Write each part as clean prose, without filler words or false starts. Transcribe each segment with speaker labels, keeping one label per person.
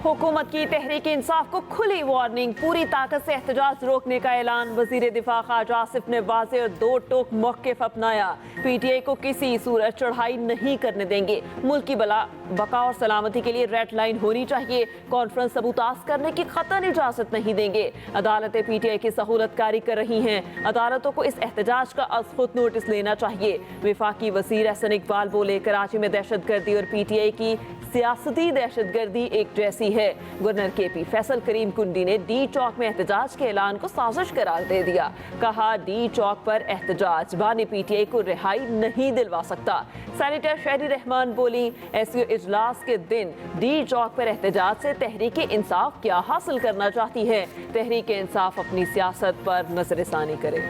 Speaker 1: हुकूमत की तहरीक इंसाफ को खुली वार्निंग, पूरी ताकत से एहतजाज रोकने का ऐलान। वजीर दिफा ख्वाजा आसिफ ने वाज़ेह और दो टोक मौक़िफ़ अपनाया। PTI को किसी सूरत चढ़ाई नहीं करने देंगे। मुल्क की बका और सलामती के लिए रेड लाइन होनी चाहिए। कॉन्फ्रेंस सबूताज करने की ख़तन इजाज़त नहीं देंगे। अदालतें PTI की सहूलत कारी कर रही हैं। अदालतों को इस एहतजाज का अज़ खुद नोटिस लेना चाहिए। वफाकी वज़ीर एहसन इकबाल बोले, कराची में दहशत गर्दी और PTI की सियासती दहशत गर्दी एक जैसी है। गवर्नर KP फैसल करीम कुंडी ने D चौक में एहतजाज के ऐलान को साजिश करार दे दिया। कहा, D चौक पर एहतजाज बानी PTI को रिहाई नहीं दिलवा सकता। सेनेटर शहरी रहमान बोली, SU इजलास के दिन D चौक पर एहतजाज से तहरीक इंसाफ क्या हासिल करना चाहती है। तहरीक इंसाफ अपनी सियासत पर नजरसानी करे।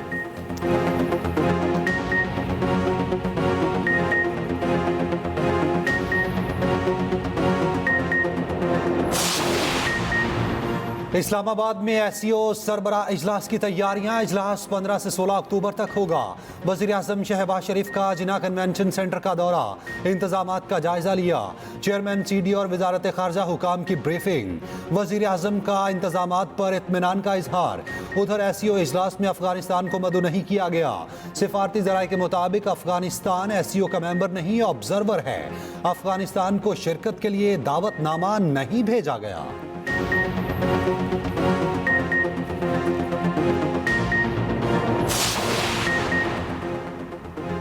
Speaker 2: इस्लामाबाद में SEO सरबरा इजलास की तैयारियां। इजलास 15 से 16 अक्टूबर तक होगा। वज़ीर आज़म शहबाज शरीफ का जिना कन्वेंशन सेंटर का दौरा, इंतजामात का जायजा लिया। चेयरमैन CD और वजारत खारजा हुकाम की ब्रीफिंग। वज़ीर आज़म का इंतजामात पर इत्मीनान का इजहार। उधर SEO इजलास में अफगानिस्तान को मदऊ नहीं किया गया। सिफारती ज़राए के मुताबिक अफगानिस्तान SEO का मेंबर नहीं, ऑब्जर्वर है। अफगानिस्तान को शिरकत के लिए दावतनामा नहीं भेजा गया।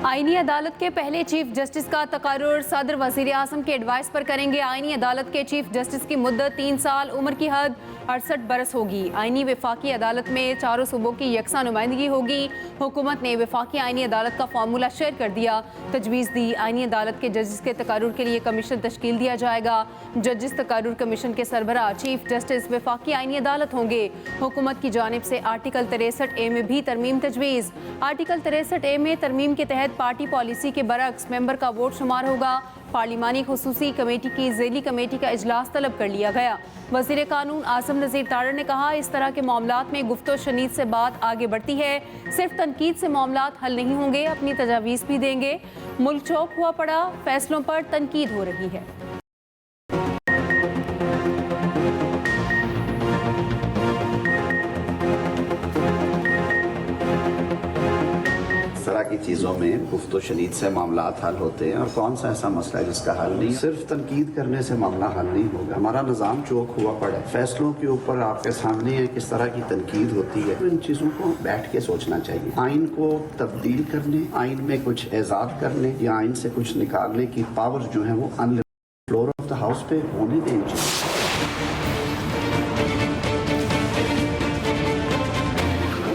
Speaker 3: आईनी अदालत के पहले चीफ जस्टिस का तकर्रुर सदर वज़ीर आज़म के एडवाइस पर करेंगे। आईनी अदालत के चीफ जस्टिस की मुद्दत 3 साल, उम्र की हद 68 बरस होगी। आईनी वफाकी अदालत में चारों सूबों की यकसा नुमाइंदगी होगी। हुकूमत ने वफाकी आईनी अदालत का फार्मूला शेयर कर दिया, तजवीज़ दी। आईनी अदालत के जजेस के तकर्रुर के लिए कमीशन तश्कील दिया जाएगा। जजेस तकर्रुर कमीशन के सरबराह चीफ जस्टिस वफाकी आईनी अदालत होंगे। हुकूमत की जानिब से आर्टिकल 63A में भी तरमीम तजवीज़। आर्टिकल 63A में तरमीम के तहत पार्टी पॉलिसी के बरक्स मेंबर का वोट शुमार होगा। पार्लिमानी खुसूसी कमेटी की ज़ेली कमेटी का इजलास तलब कर लिया गया। वज़ीर कानून आसिम नज़ीर तारड़ ने कहा, इस तरह के मामलात में गुफ्तो शनीद से बात आगे बढ़ती है। सिर्फ तनकीद से मामलात हल नहीं होंगे, अपनी तजावीज़ भी देंगे। मुल्क चौक हुआ पड़ा, फैसलों पर तनकीद हो रही है।
Speaker 4: तरह की चीज़ों में गुफ्तो शनीद से मामलात हल होते हैं, और कौन सा ऐसा मसला है जिसका हल नहीं। सिर्फ तनकीद करने से मामला हल नहीं होगा। हमारा निज़ाम चौक हुआ पड़ा है, फैसलों के ऊपर आपके सामने है किस तरह की तनकीद होती है। तो इन चीज़ों को बैठ के सोचना चाहिए। आइन को तब्दील करने, आइन में कुछ एजाद करने या आइन से कुछ निकालने की पावर जो है वो unlimited floor of the house पे होनी देनी चाहिए।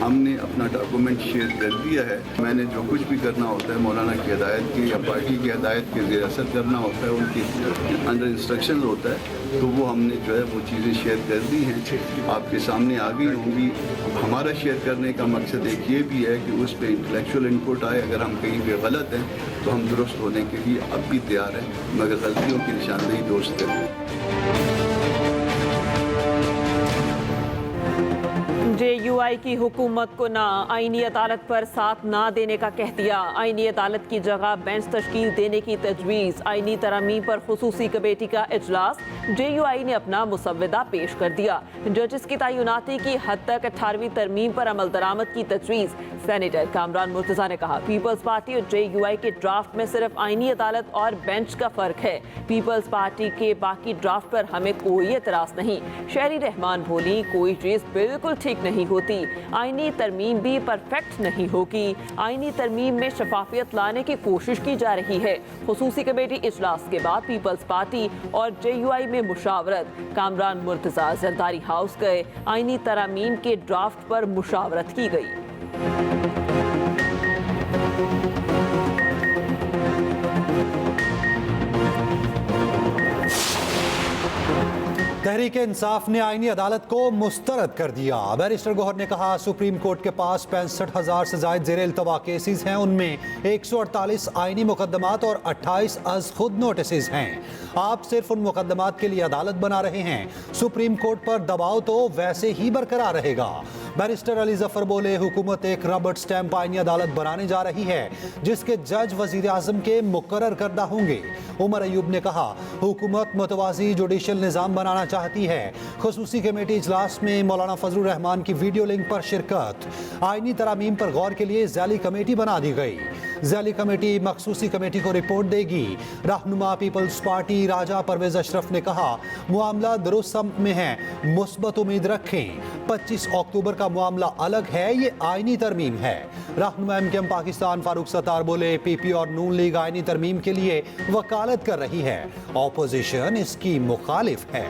Speaker 5: हमने अपना डॉक्यूमेंट शेयर कर दिया है। मैंने जो कुछ भी करना होता है मौलाना की हिदायत की या पार्टी की हिदायत के ज़ेर असर करना होता है, उनकी अंडर इंस्ट्रक्शन होता है, तो वो हमने जो है वो चीज़ें शेयर कर दी हैं, आपके सामने आ गई होंगी। हमारा शेयर करने का मकसद एक ये भी है कि उस पर इंटेलेक्चुअल इनपुट आए। अगर हम कहीं पे गलत हैं तो हम दुरुस्त होने के लिए अब भी तैयार हैं, मगर गलतियों की निशानदेही दुरुस्त करें।
Speaker 1: JUI की हुकूमत को ना आईनी अदालत पर साथ ना देने का कह दिया। आईनी अदालत की जगह बेंच तश्कील देने की तजवीज़। आईनी तरमीम पर खुसूसी कमेटी का इजलास। JUI ने अपना मुसव्वदा पेश कर दिया। जजेस की तैनाती की हद तक 18वीं तरमीम पर अमल दरामद की तजवीज़। सेनेटर कामरान मुर्तज़ा ने कहा, पीपल्स पार्टी और JUI के ड्राफ्ट में सिर्फ आईनी अदालत और बेंच का फ़र्क है। पीपल्स पार्टी के बाकी ड्राफ्ट पर हमें कोई एतराज़ नहीं। शहरी रहमान बोली, कोई चीज़ बिल्कुल ठीक नहीं होती। आईनी तरमीम भी परफेक्ट नहीं होगी। आईनी तरमीम में शफाफियत लाने की कोशिश की जा रही है। खुसूसी कमेटी इजलास के बाद पीपल्स पार्टी और JUI में मुशावरत। कामरान मुर्तज़ा जरदारी हाउस गए। आईनी तरमीम के ड्राफ्ट पर मुशावरत की गई।
Speaker 2: तहरीक इंसाफ ने आईनी अदालत को मुस्तरद कर दिया। बैरिस्टर गौहर ने कहा, सुप्रीम कोर्ट के पास 65,000 से ज़ायद ज़ेर इल्तवा केसेस हैं। उनमें 148 आईनी मुकदमात और 28 अज़ खुद नोटिस हैं। आप सिर्फ उन मुकदमात के लिए अदालत बना रहे हैं। सुप्रीम कोर्ट पर दबाव तो वैसे ही बरकरार रहेगा। बैरिस्टर अली जफर बोले, हुकूमत एक रबड़ स्टैंप आईनी अदालत बनाने जा रही है जिसके जज वजीर आजम के मुकर्रर करदा होंगे। उमर अयूब ने कहा, हुकूमत मुतवाज़ी जुडिशल निज़ाम बनाना चाहती है। खुसूसी कमेटी इजलास में मौलाना फजलुर रहमान की वीडियो लिंक पर शिरकत। आईनी तरामीम पर गौर के लिए ज़ैली कमेटी बना दी गई। ज़ैली कमेटी मखसूसी कमेटी को रिपोर्ट देगी। रहनुमा पीपल्स पार्टी राजा परवेज अशरफ ने कहा, मामला दुरुस्त सम्त में है, मुस्बत उम्मीद रखें। 25 अक्टूबर का मामला अलग है, ये आईनी तरमीम है। रहनुमा MKM पाकिस्तान फारूक सत्तार बोले, PP और नून लीग आईनी तरमीम के लिए वकालत कर रही है, ऑपोजिशन इसकी मुखालिफ है।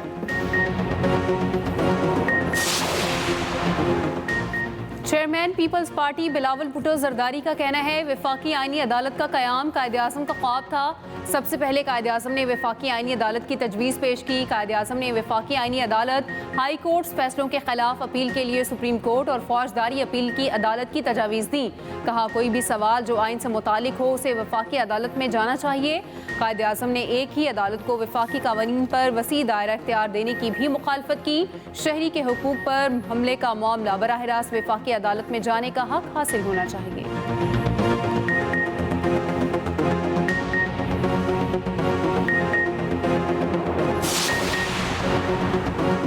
Speaker 3: चेयरमैन पीपल्स पार्टी बिलावल भुट्टो जरदारी का कहना है, वफाकी आईनी अदालत का क़याम कायद-ए-आज़म का ख्वाब था। सबसे पहले कायद-ए-आज़म ने वफाकी आईनी अदालत की तजवीज़ पेश की। कायद-ए-आज़म ने वफाकी आईनी अदालत, हाई कोर्ट फैसलों के खिलाफ अपील के लिए सुप्रीम कोर्ट और फौजदारी अपील की अदालत की तजावीज़ दी। कहा, कोई भी सवाल जो आइन से मुतालिक हो उसे वफाकी अदालत में जाना चाहिए। कायद-ए-आज़म ने एक ही अदालत को वफाकी कानून पर वसी दायरा इख्तियार देने की भी मुखालफत की। शहरी के हुकूक पर हमले का मामला बराह रास्त वफाकी अदालत में जाने का हक हासिल होना चाहिए।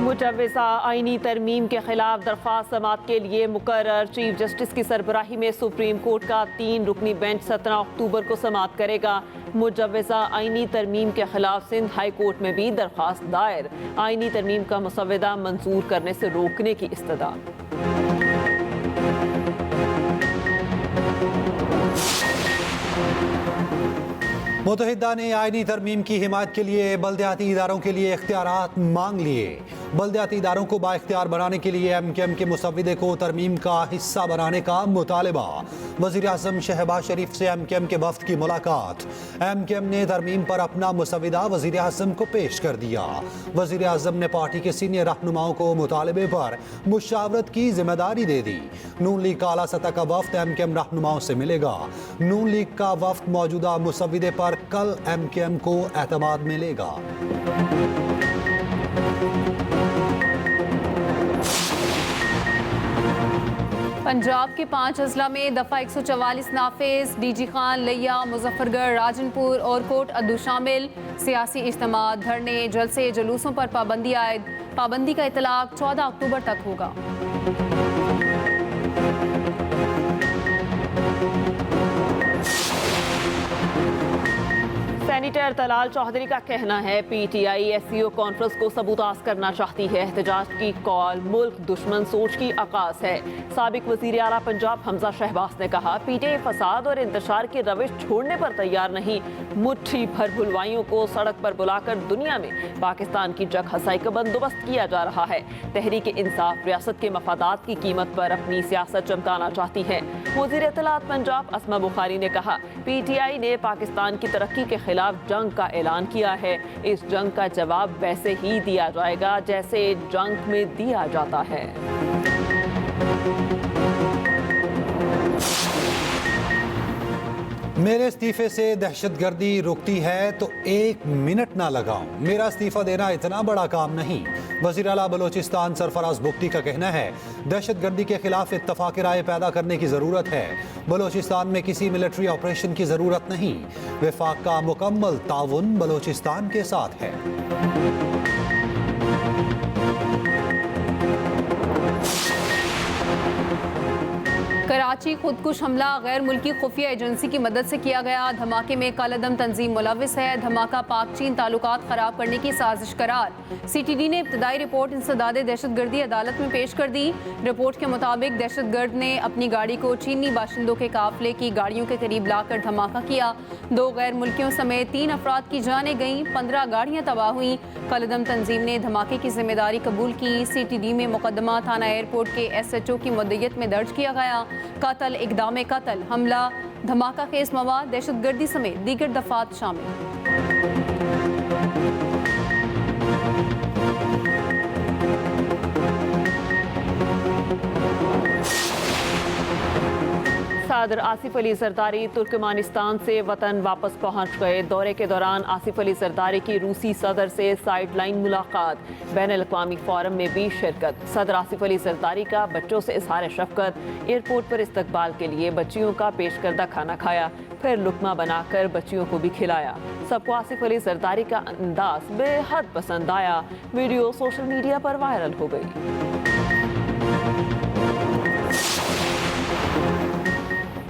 Speaker 1: मुजव्वज़ा आईनी तरमीम के खिलाफ दरख्वास्त समाअत के लिए मुकर्रर। चीफ जस्टिस की सरबराही में सुप्रीम कोर्ट का 3 रुकनी बेंच 17 अक्टूबर को समाअत करेगा। मुजव्वज़ा आईनी तरमीम के खिलाफ सिंध हाई कोर्ट में भी दरख्वास्त दायर। आईनी तरमीम का मुसव्वदा मंजूर करने से रोकने की इस्तदा।
Speaker 2: मुत्तहिदा ने आईनी तरमीम की हिमायत के लिए बल्दियाती इदारों के लिए इख्तियारात मांग लिए। बल्दियाती इदारों को बाइख्तियार बनाने के लिए MKM के मुसव्विदे को तरमीम का हिस्सा बनाने का मुतालबा। वज़ीर आज़म शहबाज शरीफ से MKM के वफ्द की मुलाकात। MKM ने तरमीम पर अपना मुसव्विदा वज़ीर आज़म को पेश कर दिया। वज़ीर आज़म ने पार्टी के सीनियर रहनुमाओं को मुतालबे पर मुशावरत की जिम्मेदारी दे दी। नून लीग का आला सतह का वफ्द MKM रहनुमाओं से मिलेगा। नून लीग का वफ्द मौजूदा मुसव्विदे पर कल MKM को एतमाद मिलेगा।
Speaker 3: पंजाब के 5 अजला में दफ़ा 144 नाफिज। DG खान, लिया, मुजफ्फरगढ़, राजनपुर और कोट अद्दू शामिल। सियासी इज्तिमा, धरने, जलसे, जुलूसों पर पाबंदी आयद। पाबंदी का इतलाक 14 अक्टूबर तक होगा।
Speaker 1: सेनेटर तलाल चौधरी का कहना है, PTI SCO कॉन्फ्रेंस को सबूताज करना चाहती है। एहतजाज की कॉल मुल्क दुश्मन सोच की आगाज है। साबिक वजीर आला पंजाब हमजा शहबाज ने कहा, PTI फसाद और इंतशार की रविश छोड़ने पर तैयार नहीं। मुट्ठी भर भुलवाइयों को सड़क पर बुलाकर दुनिया में पाकिस्तान की जग हसाई का बंदोबस्त किया जा रहा है। तहरीक इंसाफ रियासत के मफादात की कीमत पर अपनी सियासत चमकाना चाहती है। वजीर इत्तलात पंजाब अस्मा बुखारी ने कहा, PTI ने पाकिस्तान की तरक्की के खिलाफ जंग का ऐलान किया है। इस जंग का जवाब वैसे ही दिया जाएगा जैसे जंग में दिया जाता है।
Speaker 2: मेरे इस्तीफे से दहशतगर्दी रुकती है तो 1 मिनट ना लगाऊं। मेरा इस्तीफा देना इतना बड़ा काम नहीं। वज़ीर आला बलोचिस्तान सरफराज बुख्ती का कहना है, दहशतगर्दी के खिलाफ इत्तफाक राय पैदा करने की ज़रूरत है। बलोचिस्तान में किसी मिलिट्री ऑपरेशन की ज़रूरत नहीं। वफाक का मुकम्मल ताउन बलोचिस्तान के साथ है।
Speaker 3: कराची खुदकुश हमला गैर मुल्की खुफिया एजेंसी की मदद से किया गया। धमाके में कालादम तंजीम मुलविस है। धमाका पाक चीन ताल्लुकात खराब करने की साजिश करार। CTD ने इब्तदाई रिपोर्ट इंसदाद दहशतगर्दी अदालत में पेश कर दी। रिपोर्ट के मुताबिक दहशतगर्द ने अपनी गाड़ी को चीनी बाशिंदों के काफिले की गाड़ियों के करीब लाकर धमाका किया। 2 गैर मुल्कियों समेत 3 अफराद की जानें गईं, 15 गाड़ियाँ तबाह हुई। कालादम तंजीम ने धमाके की जिम्मेदारी कबूल की। CTD में मुकदमा थाना एयरपोर्ट के SHO की मुद्दत में दर्ज किया गया। कत्ल, इक़दाम कत्ल, हमला, धमाका खेज मवाद, दहशतगर्दी समेत दीगर दफात शामिल।
Speaker 1: सदर आसिफ अली जरदारी तुर्कमानिस्तान से वतन वापस पहुंच गए। दौरे के दौरान आसिफ अली जरदारी की रूसी सदर से साइडलाइन मुलाकात, बैनुल-अक़वामी फोरम में भी शिरकत। सदर आसिफ अली जरदारी का बच्चों से इज़हार शफ़क़त, एयरपोर्ट पर इस्तकबाल के लिए बच्चियों का पेश करदा खाना खाया, फिर लुकमा बनाकर बच्चियों को भी खिलाया। सबको आसिफ अली जरदारी का अंदाज बेहद पसंद आया। वीडियो सोशल मीडिया पर वायरल हो गई।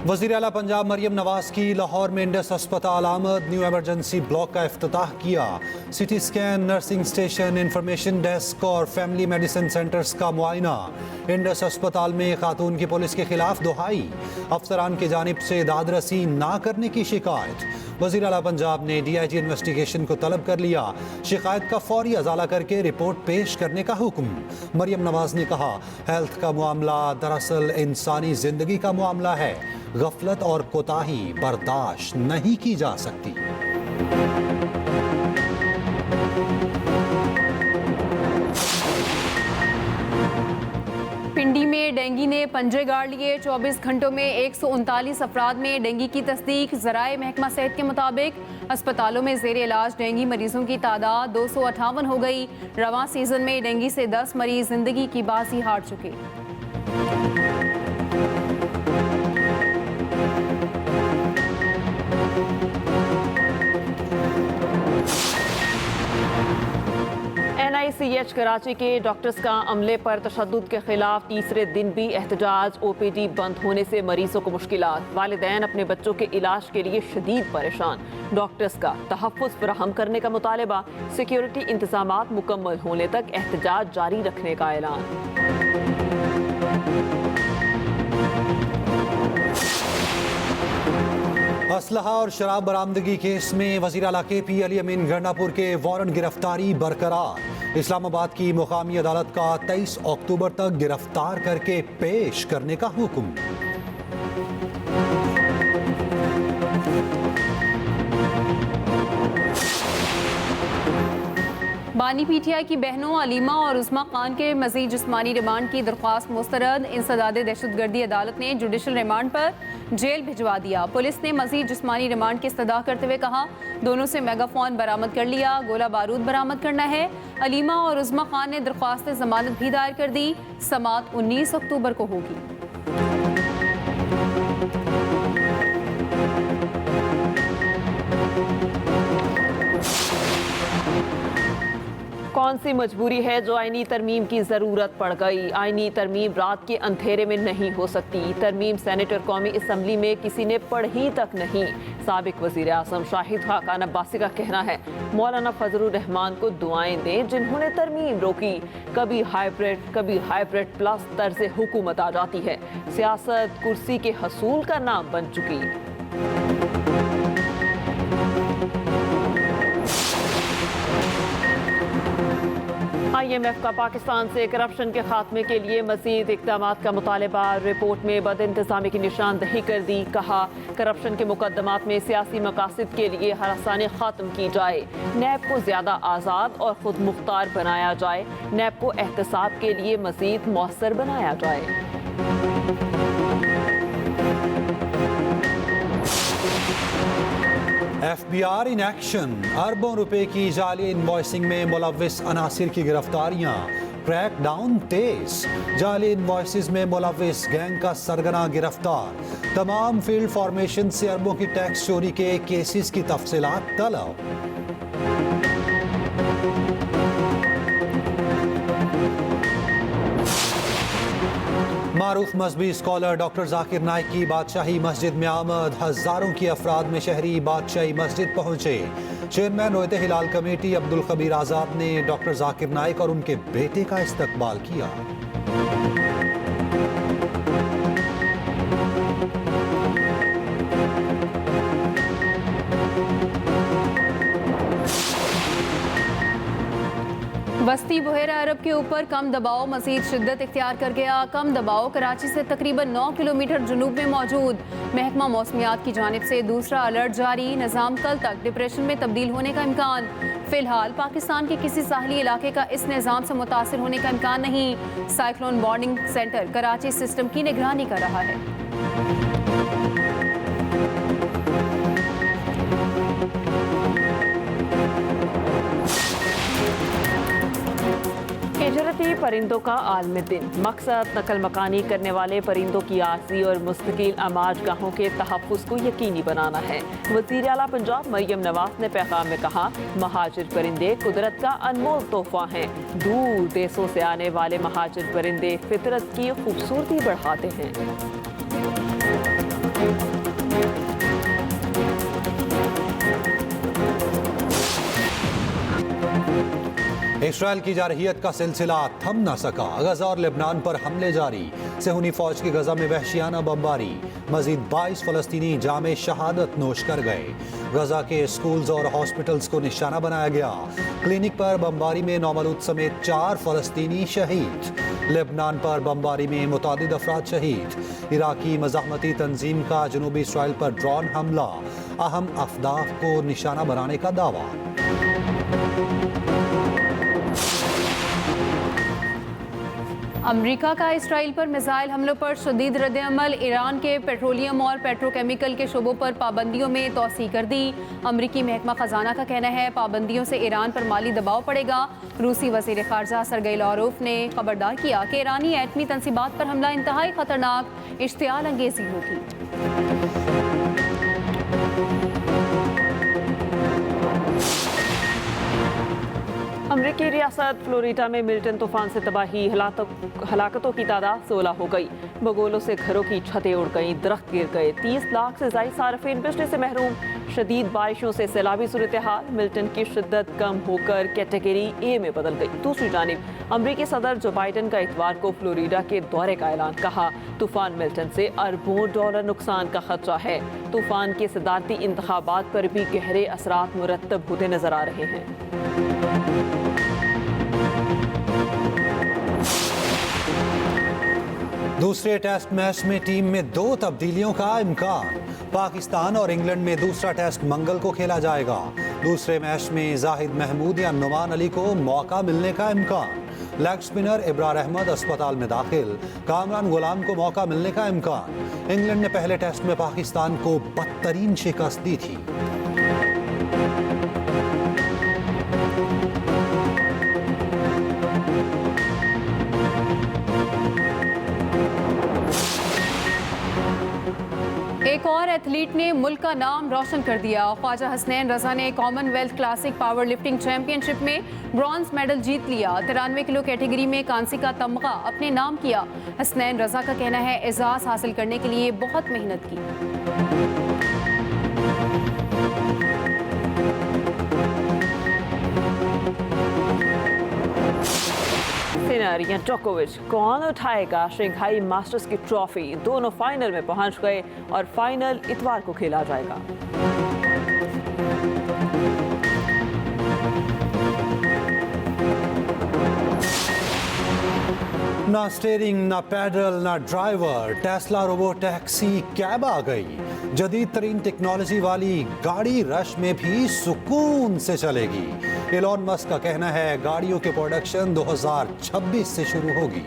Speaker 2: वज़ीर आला पंजाब मरियम नवाज की लाहौर में इंडस अस्पताल आमद, न्यू एमरजेंसी ब्लॉक का इफ्तिताह किया। CT scan, nursing station, information desk और फैमिली मेडिसिन सेंटर्स का मुआयना। इंडस अस्पताल में खातून की पुलिस के खिलाफ दुहाई, अफसरान की जानिब से दादरसी ना करने की शिकायत। वज़ीर आला पंजाब ने DIG इन्वेस्टिगेशन को तलब कर लिया, शिकायत का फौरी अजाला करके रिपोर्ट पेश करने का हुक्म। मरियम नवाज ने कहा, हेल्थ का मामला दरअसल इंसानी जिंदगी का मामला है, गफलत और कोताही बर्दाश्त नहीं की जा सकती।
Speaker 3: पिंडी में डेंगू ने पंजे गाड़ लिए। 24 घंटों में 139 अफराद में डेंगू की तस्दीक। ज़राए महकमा सेहत के मुताबिक अस्पतालों में ज़ेर इलाज डेंगू मरीजों की तादाद 258 हो गई। रवां सीजन में डेंगू से 10 मरीज जिंदगी की बाजी हार चुके।
Speaker 1: NICH कराची के डॉक्टर्स का अमले पर तशद्दुद के खिलाफ तीसरे दिन भी एहतजाज। OPD बंद होने से मरीजों को मुश्किलात, वालिदैन अपने बच्चों के इलाज के लिए शदीद परेशान। डॉक्टर्स का तहफ़्फ़ुज़ फराहम करने का मुतालबा, सिक्योरिटी इंतजामात मुकम्मल होने तक एहतजाज जारी रखने का ऐलान।
Speaker 2: असलहा और शराब बरामदगी केस में वज़ीर आला KP अली अमीन गंडापुर के वारंट गिरफ्तारी बरकरार। इस्लामाबाद की मुकामी अदालत का 23 अक्टूबर तक गिरफ्तार करके पेश करने का हुक्म।
Speaker 3: बानी PTI की बहनों अलीमा और उस्मा खान के मजीद जिस्मानी रिमांड की दरख्वास्त मुस्तरद। इंसदाद दहशतगर्दी अदालत ने जुडिशल रिमांड पर जेल भिजवा दिया। पुलिस ने मजीद जिस्मानी रिमांड की इस्तदा करते हुए कहा, दोनों से मेगाफोन बरामद कर लिया, गोला बारूद बरामद करना है। अलीमा और उस्मा खान ने दरख्वास्त जमानत भी दायर कर दी। समात 19 अक्टूबर को होगी।
Speaker 1: कौन सी मजबूरी है जो आईनी तरमीम की ज़रूरत पड़ गई। आईनी तरमीम रात के अंधेरे में नहीं हो सकती। तरमीम सेनेटर कौमी असम्बली में किसी ने पढ़ी तक नहीं। साबिक वज़ीर आज़म शाहिद खाकान अब्बासी का कहना है, मौलाना फजलुर रहमान को दुआएं दें जिन्होंने तरमीम रोकी। कभी हाइब्रिड प्लस तर्ज हुकूमत आ जाती है। सियासत कुर्सी के हसूल का नाम बन चुकी। IMF का पाकिस्तान से करप्शन के खात्मे के लिए मजीद इक़दाम का मुतालबा। रिपोर्ट में बदइंतज़ामी की निशानदही कर दी। कहा, करप्शन के मुकदमात में सियासी मकासद के लिए हरासानी ख़त्म की जाए। नैब को ज़्यादा आज़ाद और खुद मुख्तार बनाया जाए। नैब को एहतसाब के लिए मजीद मौसर बनाया जाए।
Speaker 2: FBR इन एक्शन, अरबों रुपए की जाली इनवॉइसिंग में मुलव्विस अनासिर की गिरफ्तारियां। क्रैक डाउन तेज, जाली इनवॉइसेस में मुलव्विस गैंग का सरगना गिरफ्तार। तमाम फील्ड फॉर्मेशन से अरबों की टैक्स चोरी के केसेस की तफसीलात तलब। मारूफ मजहबी स्कॉलर डॉक्टर जाकिर नाइक की बादशाही मस्जिद में आमद। हजारों की अफराद में शहरी बादशाही मस्जिद पहुंचे। चेयरमैन रोयत हिलाल कमेटी अब्दुल खबीर आज़ाद ने डॉक्टर जाकिर नाइक और उनके बेटे का इस्तकबाल किया।
Speaker 3: वस्ती बहरा अरब के ऊपर कम दबाव मजीद शिद्दत इख्तियार कर गया। कम दबाव कराची से तकरीबन 9 किलोमीटर जुनूब में मौजूद। महकमा मौसमियात की जानिब से दूसरा अलर्ट जारी। निज़ाम कल तक डिप्रेशन में तब्दील होने का इम्कान। फिलहाल पाकिस्तान के किसी साहली इलाके का इस निज़ाम से मुतासिर होने का इम्कान नहीं। Cyclone warning centre Karachi system की निगरानी कर रहा है।
Speaker 1: परिंदों का आलमी दिन। मकसद नकल मकानी करने वाले परिंदों की आर्जी और मुस्तकिल आमाज गाहों के तहफ़्फ़ुज़ को यकीनी बनाना है। वज़ीर आला पंजाब मरियम नवाज ने पैगाम में कहा, महाजिर परिंदे कुदरत का अनमोल तोहफा हैं। दूर देशों से आने वाले महाजिर परिंदे फितरत की खूबसूरती बढ़ाते हैं।
Speaker 2: इसराइल की जारहियत का सिलसिला थम न सका। गजा और लेबनान पर हमले जारी। सेहूनी फौज की गजा में वहशियाना बमबारी। मजीद 22 फलस्तीनी जामे शहादत नोश कर गए। गजा के स्कूल्स और हॉस्पिटल्स को निशाना बनाया गया। क्लिनिक पर बमबारी में नौमलूद समेत 4 फलस्तीनी शहीद। लेबनान पर बमबारी में मुतादिद अफराद शहीद। इराकी मज़ाहमती तंजीम का जनूबी इसराइल पर ड्रोन हमला। अहम अहदाफ को निशाना बनाने का दावा।
Speaker 3: अमेरिका का इसराइल पर मिसाइल हमलों पर शदीद रद्द-ए-अमल। ईरान के पेट्रोलियम और पेट्रोकेमिकल के शोबों पर पाबंदियों में तोसी कर दी। अमरीकी महकमा खजाना का कहना है, पाबंदियों से ईरान पर माली दबाव पड़ेगा। रूसी वज़ीर ख़ारजा सरगई लारोफ ने खबरदार किया कि ईरानी एटमी तंसीबात पर हमला इंतहाई खतरनाक इश्तियाल अंगेज़ी होगी।
Speaker 1: अमरीकी रियासत फ्लोरिडा में मिल्टन तूफान से तबाही। हलाकतों की तादाद 16 हो गई। बगोलों से घरों की छतें उड़ गईं, दरख्त गिर गए। 30 लाख से ज़ायद सार्फिन बिजली से महरूम। शदीद बारिशों से सैलाबी सूरत हाल। मिल्टन की शिद्दत कम होकर कैटेगरी ए में बदल गई। दूसरी जानिब अमरीकी सदर जो बाइडन का इतवार को फ्लोरिडा के दौरे का ऐलान। कहा, तूफान मिल्टन से अरबों डॉलर नुकसान का खतरा है। तूफान के सदारती इंतखाबात पर भी गहरे असरात मुरतब होते नजर आ रहे हैं।
Speaker 2: दूसरे टेस्ट मैच में टीम में 2 तब्दीलियों का इम्कान। पाकिस्तान और इंग्लैंड में दूसरा टेस्ट मंगल को खेला जाएगा। दूसरे मैच में जाहिद महमूद या नुमान अली को मौका मिलने का इम्कान। लेग स्पिनर इब्रार अहमद अस्पताल में दाखिल। कामरान गुलाम को मौका मिलने का इम्कान। इंग्लैंड ने पहले टेस्ट में पाकिस्तान को बदतरीन शिकस्त दी थी।
Speaker 3: एक और एथलीट ने मुल्क का नाम रोशन कर दिया। ख्वाजा हसनैन रजा ने Commonwealth classic power lifting championship में ब्रॉन्ज मेडल जीत लिया। 93 किलो कैटेगरी में कांसी का तमगा अपने नाम किया। हसनैन रजा का कहना है, एजाज हासिल करने के लिए बहुत मेहनत की।
Speaker 1: सिनर या जोकोविच, कौन उठाएगा शंघाई मास्टर्स की ट्रॉफी? दोनों फाइनल में पहुंच गए और फाइनल इतवार को खेला जाएगा।
Speaker 2: ना स्टीयरिंग, ना पैडल, ना driver, Tesla robo taxi cab आ गई। जदीद तरीन टेक्नोलॉजी वाली गाड़ी रश में भी सुकून से चलेगी। एलॉन मस्क का कहना है, गाड़ियों के प्रोडक्शन 2026 से शुरू होगी।